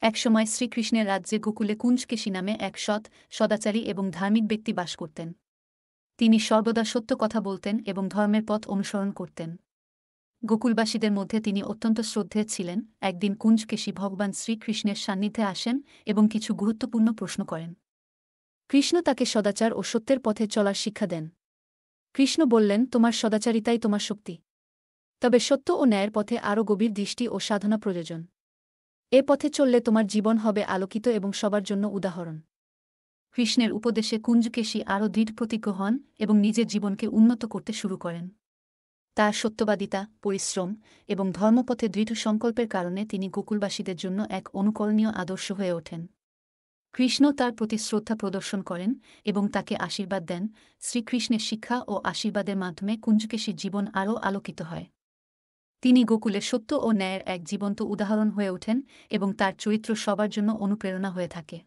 একসময় শ্রীকৃষ্ণের রাজ্যে গোকুলে কুঞ্জকেশী নামে এক সৎ, সদাচারী এবং ধার্মিক ব্যক্তি বাস করতেন। তিনি সর্বদা সত্য কথা বলতেন এবং ধর্মের পথ অনুসরণ করতেন। গোকুলবাসীদের মধ্যে তিনি অত্যন্ত শ্রদ্ধেয় ছিলেন। একদিন কুঞ্জকেশী ভগবান শ্রীকৃষ্ণের সান্নিধ্যে আসেন এবং কিছু গুরুত্বপূর্ণ প্রশ্ন করেন। কৃষ্ণ তাকে সদাচার ও সত্যের পথে চলার শিক্ষা দেন। কৃষ্ণ বললেন, তোমার সদাচারিতাই তোমার শক্তি। তবে সত্য ও ন্যায়ের পথে আরও গভীর দৃষ্টি ও সাধনা প্রয়োজন। এ পথে চললে তোমার জীবন হবে আলোকিত এবং সবার জন্য উদাহরণ। কৃষ্ণের উপদেশে কুঞ্জকেশী আরও দৃঢ়প্রতিজ্ঞ হন এবং নিজের জীবনকে উন্নত করতে শুরু করেন। তার সত্যবাদিতা, পরিশ্রম এবং ধর্মপথে দৃঢ় সংকল্পের কারণে তিনি গোকুলবাসীদের জন্য এক অনুকরণীয় আদর্শ হয়ে ওঠেন। কৃষ্ণ তার প্রতি শ্রদ্ধা প্রদর্শন করেন এবং তাকে আশীর্বাদ দেন। শ্রীকৃষ্ণের শিক্ষা ও আশীর্বাদের মাধ্যমে কুঞ্জকেশীর জীবন আরও আলোকিত হয়। তিনি গোকুলে সত্য ও ন্যায়ের এক জীবন্ত উদাহরণ হয়ে ওঠেন এবং তার চরিত্র সবার জন্য অনুপ্রেরণা হয়ে থাকে।